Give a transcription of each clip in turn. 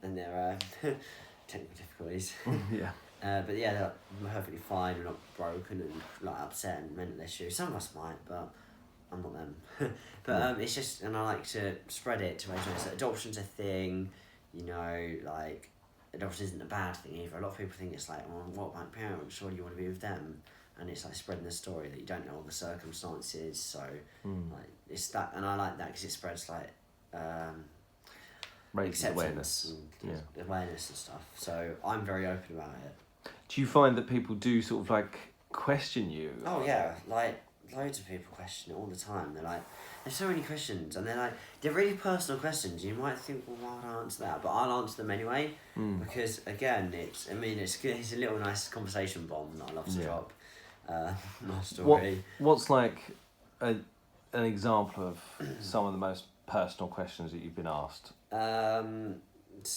and their technical difficulties. Yeah. But yeah, they're perfectly fine. We're not broken and like upset and mental issues. Some of us might, but I'm not them. But it's just, and I like to spread it to raise awareness that adoption's a thing. You know, like adoption isn't a bad thing either. A lot of people think it's like, well, what about parents? Surely you want to be with them. And it's like spreading the story that you don't know all the circumstances. So like it's that, and I like that because it spreads like Raises awareness. And awareness and stuff. So I'm very open about it. Do you find that people do sort of like question you? Oh yeah, like loads of people question it all the time. They're like, there's so many questions, and they're really personal questions. You might think, well, why would I answer that? But I'll answer them anyway because again, it's good. It's a little nice conversation bomb that I love to drop. My story. What's like an example of some of the most personal questions that you've been asked?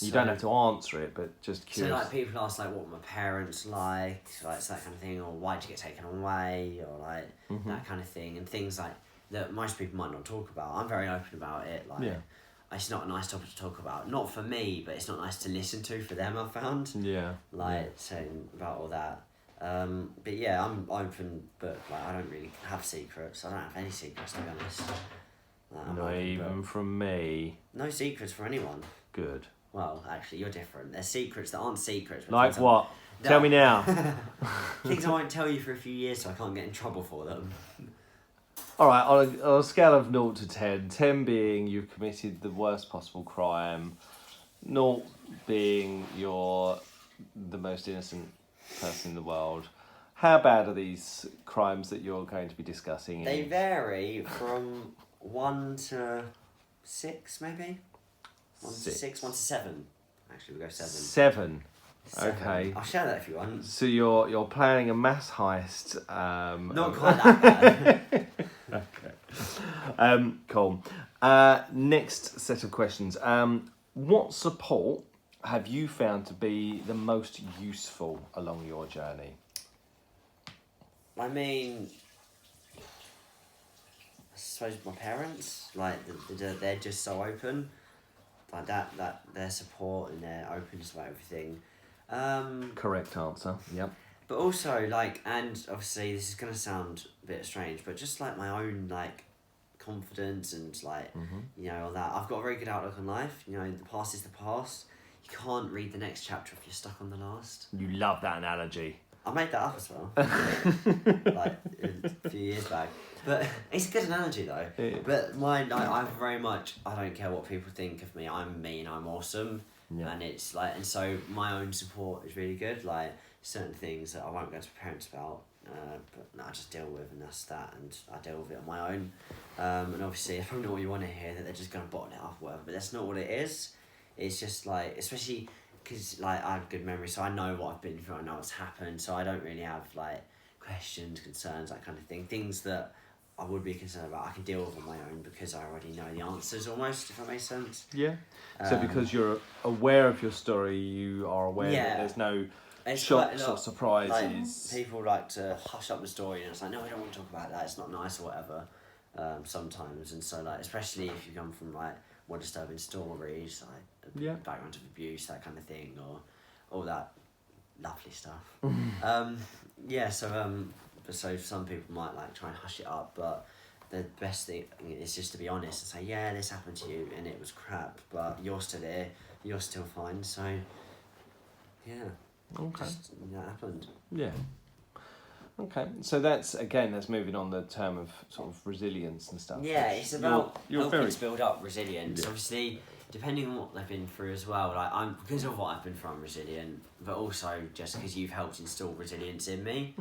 You don't have to answer it, but just curious. So like people ask like what my parents like it's that kind of thing, or why'd you get taken away, or like that kind of thing, and things like that most people might not talk about. I'm very open about it. Like it's not a nice topic to talk about. Not for me, but it's not nice to listen to for them. I've found. Saying about all that. But yeah, I'm open, but like I don't really have secrets. I don't have any secrets, to be honest. Not even from me. No secrets for anyone. Good. Well, actually, you're different. There's secrets that aren't secrets. Like what? Tell me now. Things I won't tell you for a few years so I can't get in trouble for them. All right, on a scale of 0 to 10, 10 being you've committed the worst possible crime, 0 being you're the most innocent person in the world, how bad are these crimes that you're going to be discussing? They vary from 1 to 6, maybe? 1 to 6, 1 to 7. Actually, we'll go 7. 7. Okay. I'll share that if you want. So you're planning a mass heist. Not quite that bad. Okay. Cool. Next set of questions. What support have you found to be the most useful along your journey? I mean, I suppose my parents, like, they're just so open. Like that their support and their openness about everything. Correct answer. Yep. But also, like, and obviously this is going to sound a bit strange, but just like my own, like, confidence and, like, you know, all that. I've got a very good outlook on life. You know, the past is the past. You can't read the next chapter if you're stuck on the last. You love that analogy. I made that up as well. Like, a few years back. But it's a good analogy, though. But mine, I'm very much, I don't care what people think of me. I'm me and I'm awesome. Yeah. And it's like, and so my own support is really good. Like, certain things that I won't go to parents about, but I just deal with, and that's that, and I deal with it on my own. And obviously, it's probably not what you want to hear, that they're just going to bottle it up or whatever, but that's not what it is. It's just like, especially because like I have good memory, so I know what I've been through, I know what's happened, so I don't really have like questions, concerns, that kind of thing. Things that I would be concerned about, I can deal with on my own because I already know the answers almost, if that makes sense. Yeah. So because you're aware of your story, you are aware that there's no shocks or surprises. Like, people like to hush up the story and it's like, no, we don't want to talk about that, it's not nice or whatever, sometimes. And so like, especially if you come from like more disturbing stories, like background of abuse, that kind of thing, or all that lovely stuff. So some people might like try and hush it up, but the best thing is just to be honest and say, yeah, this happened to you and it was crap, but you're still here, you're still fine, so yeah. Okay. That happened. Yeah. Okay, so that's moving on the term of sort of resilience and stuff. Yeah, it's about helping to build up resilience. Yeah. Obviously, depending on what they've been through as well. Like because of what I've been through, I'm resilient, but also just because you've helped instill resilience in me.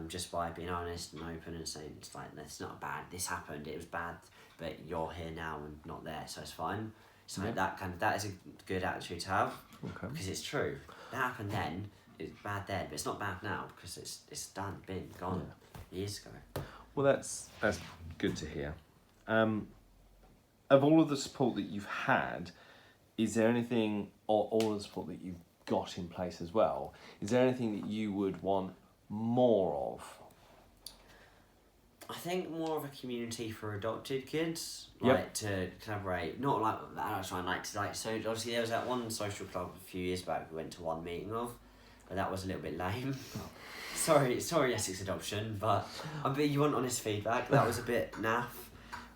Just by being honest and open and saying it's like, it's not bad. This happened. It was bad, but you're here now and not there, so it's fine. So that is a good attitude to have. Okay. Because it's true. That happened then. It's bad then, but it's not bad now because it's done, been gone years ago. Well, that's good to hear. Of all of the support that you've had, is there anything, or all of the support that you've got in place as well, is there anything that you would want more of? I think more of a community for adopted kids, Yep. like to collaborate. Not like adults trying like so. Obviously, there was that one social club a few years back we went to one meeting of, but that was a little bit lame. sorry, Essex Adoption, but you want honest feedback. That was a bit naff.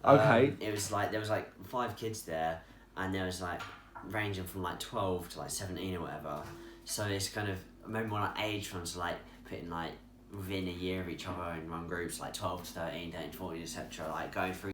Okay. It was like there was like 5 kids there, and there was like ranging from like 12 to like 17 or whatever. So it's kind of maybe more like age ones, like putting like within a year of each other in run groups like 12 to 13, 13 to 14, etc. Like going through